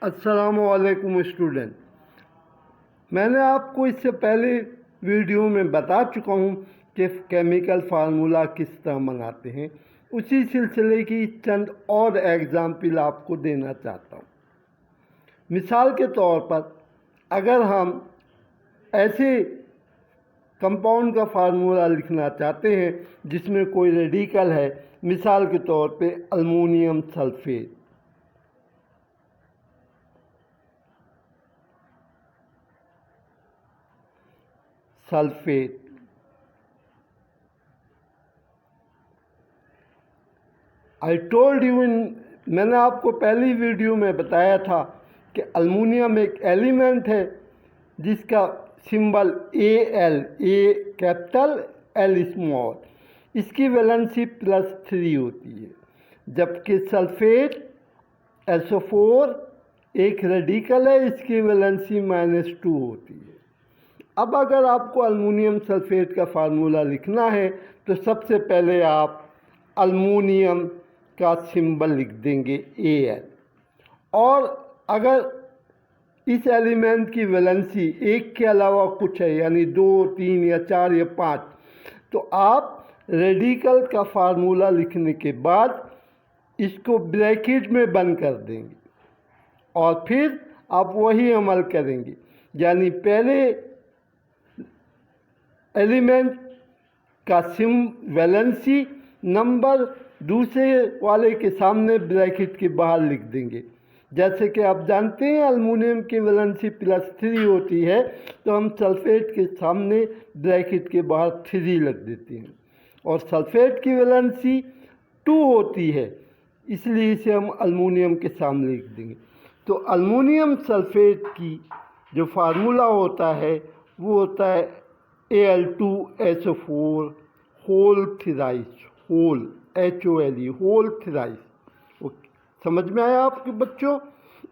अस्सलामुअलैकुम स्टूडेंट। मैंने आपको इससे पहले वीडियो में बता चुका हूँ कि केमिकल फार्मूला किस तरह बनाते हैं। उसी सिलसिले की चंद और एग्जाम्पल आपको देना चाहता हूँ। मिसाल के तौर पर अगर हम ऐसे कंपाउंड का फार्मूला लिखना चाहते हैं जिसमें कोई रेडिकल है, मिसाल के तौर पे aluminium sulphate. I told you मैंने आपको पहली वीडियो में बताया था कि अल्मोनियम एक एलिमेंट है जिसका सिंबल Al, ए कैपिटल एल स्मॉल, इसकी वैलेंसी +3 होती है, जबकि सल्फेट SO4 एक रेडिकल है, इसकी वैलेंसी -2 होती है। अब अगर आपको अल्मोनियम सल्फेट का फार्मूला लिखना है तो सबसे पहले आप अल्मोनियम का सिंबल लिख देंगे Al, और अगर इस एलिमेंट की वैलेंसी एक के अलावा कुछ है, यानी 2, 3 या 4 या 5, तो आप रेडिकल का फार्मूला लिखने के बाद इसको ब्रैकेट में बंद कर देंगे और फिर आप वही अमल करेंगे, यानी पहले एलिमेंट का वैलेंसी नंबर दूसरे वाले के सामने ब्रैकेट के बाहर लिख देंगे। जैसे कि आप जानते हैं अल्मोनियम की वैलेंसी +3 होती है, तो हम सल्फेट के सामने ब्रैकेट के बाहर 3 लग देते हैं, और सल्फेट की वैलेंसी 2 होती है, इसलिए इसे हम अल्मोनियम के सामने लिख देंगे। तो अल्मोनियम सल्फेट की जो फार्मूला होता है वो होता है Al2SO4 whole thrice, whole HOLE, whole thrice. समझ में आया आपके बच्चों?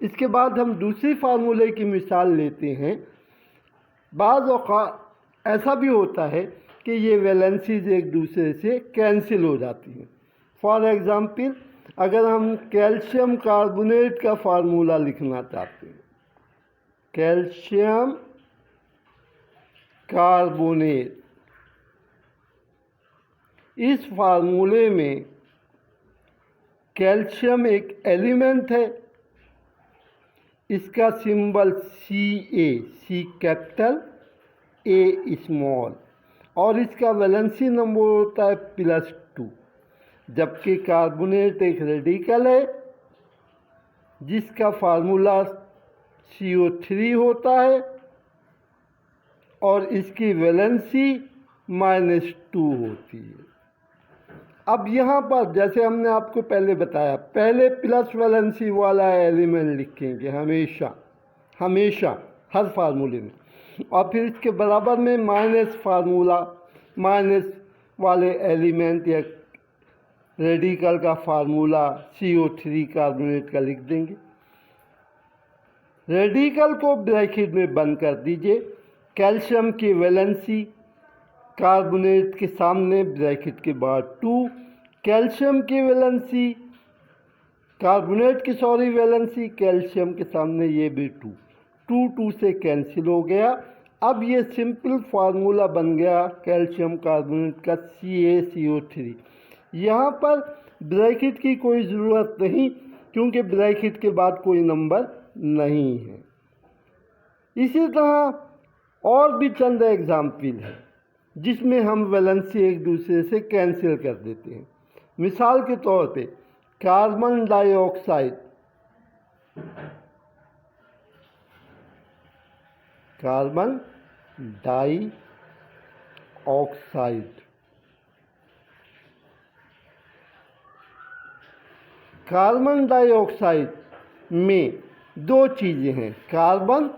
इसके बाद हम दूसरी फार्मूले की मिसाल लेते हैं। बाज़ औक़ात ऐसा भी होता है कि ये वैलेंसीज एक दूसरे से कैंसिल हो जाती हैं। फॉर एग्ज़ाम्पल, अगर हम कैल्शियम कार्बोनेट का फार्मूला लिखना चाहते हैं, कैल्शियम कार्बोनेट, इस फार्मूले में कैल्शियम एक एलिमेंट है, इसका symbol Ca, C capital A small, और इसका वैलेंसी नंबर होता है +2, जबकि कार्बोनेट एक रेडिकल है जिसका फार्मूला CO3 होता है और इसकी वैलेंसी -2 होती है। अब यहाँ पर जैसे हमने आपको पहले बताया, पहले प्लस वैलेंसी वाला एलिमेंट लिखेंगे हमेशा हमेशा हर फार्मूले में, और फिर इसके बराबर में माइनस वाले एलिमेंट या रेडिकल का फार्मूला CO3 कार्बोनेट का लिख देंगे। रेडिकल को ब्रैकेट में बंद कर दीजिए, कैल्शियम की वैलेंसी कार्बोनेट के सामने ब्रैकेट के बाद 2, कैल्शियम की वैलेंसी कार्बोनेट की वैलेंसी कैल्शियम के सामने ये भी 2 से कैंसिल हो गया। अब ये सिंपल फार्मूला बन गया कैल्शियम कार्बोनेट का CaCO3। यहाँ पर ब्रैकेट की कोई ज़रूरत नहीं, क्योंकि ब्रैकेट के बाद कोई नंबर नहीं है। इसी तरह और भी चंद एग्जाम्पल है जिसमें हम वैलेंसी एक दूसरे से कैंसिल कर देते हैं। मिसाल के तौर पे कार्बन डाइऑक्साइड, कार्बन डाइऑक्साइड में 2 चीज़ें हैं। कार्बन,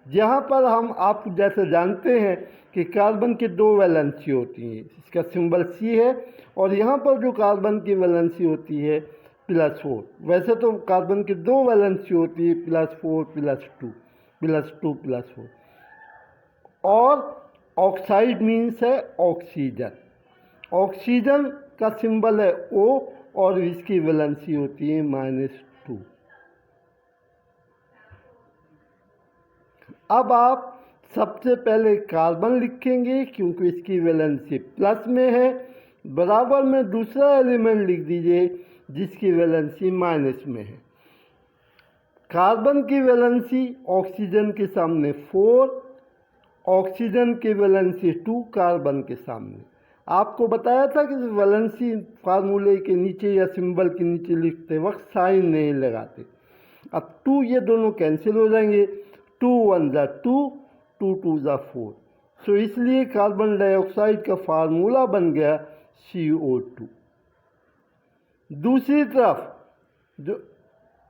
जहाँ पर हम आप जैसे जानते हैं कि कार्बन की 2 वैलेंसी होती हैं, इसका सिंबल C है, और यहाँ पर जो कार्बन की वैलेंसी होती है +4। वैसे तो कार्बन की 2 वैलेंसी होती है +4 +2 +4, और ऑक्साइड मीन्स है ऑक्सीजन। ऑक्सीजन का सिंबल है O और इसकी वैलेंसी होती है -2। अब आप सबसे पहले कार्बन लिखेंगे क्योंकि इसकी वैलेंसी प्लस में है, बराबर में दूसरा एलिमेंट लिख दीजिए जिसकी वैलेंसी माइनस में है। कार्बन की वैलेंसी ऑक्सीजन के सामने 4, ऑक्सीजन की वैलेंसी 2 कार्बन के सामने। आपको बताया था कि वैलेंसी फार्मूले के नीचे या सिंबल के नीचे लिखते वक्त साइन नहीं लगाते। अब 2 ये दोनों कैंसिल हो जाएंगे, 2 1 ज़ा 2, 2 2 ज़ा 4। सो इसलिए कार्बन डाइऑक्साइड का फार्मूला बन गया CO2। दूसरी तरफ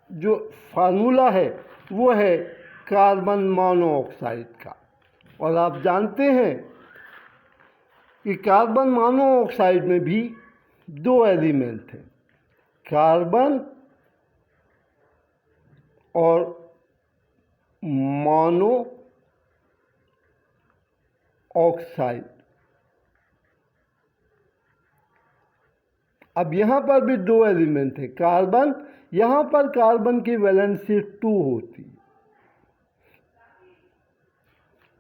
जो फार्मूला है वो है कार्बन मोनोऑक्साइड का, और आप जानते हैं कि कार्बन मोनोऑक्साइड में भी 2 एलिमेंट हैं, कार्बन और मोनो ऑक्साइड। अब यहाँ पर भी 2 एलिमेंट है कार्बन, यहाँ पर कार्बन की वैलेंसी 2 होती है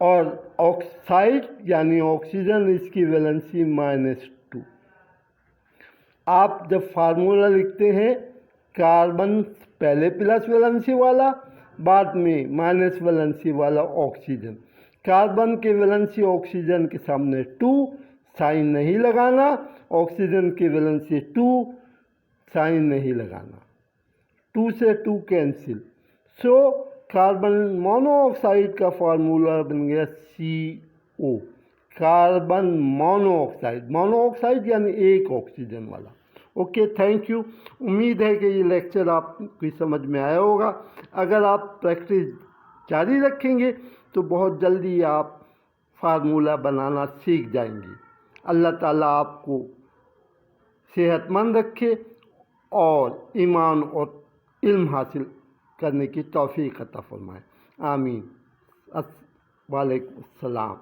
और ऑक्साइड यानी ऑक्सीजन इसकी वैलेंसी -2। आप जब फार्मूला लिखते हैं कार्बन पहले प्लस वैलेंसी वाला, बाद में माइनस वैलेंसी वाला ऑक्सीजन, कार्बन की वैलेंसी ऑक्सीजन के सामने 2, साइन नहीं लगाना, ऑक्सीजन की वैलेंसी 2, साइन नहीं लगाना, 2 से 2 कैंसिल। सो कार्बन मोनोऑक्साइड का फार्मूला बन गया CO, कार्बन मोनोऑक्साइड। मोनोऑक्साइड यानी एक ऑक्सीजन वाला। Okay, thank you. उम्मीद है कि ये लेक्चर आपकी समझ में आया होगा। अगर आप प्रैक्टिस जारी रखेंगे तो बहुत जल्दी आप फार्मूला बनाना सीख जाएंगे। अल्लाह ताला आपको सेहतमंद रखे और ईमान और इल्म हासिल करने की तौफीक अता फरमाए। आमीन। वालेकुम अस्सलाम।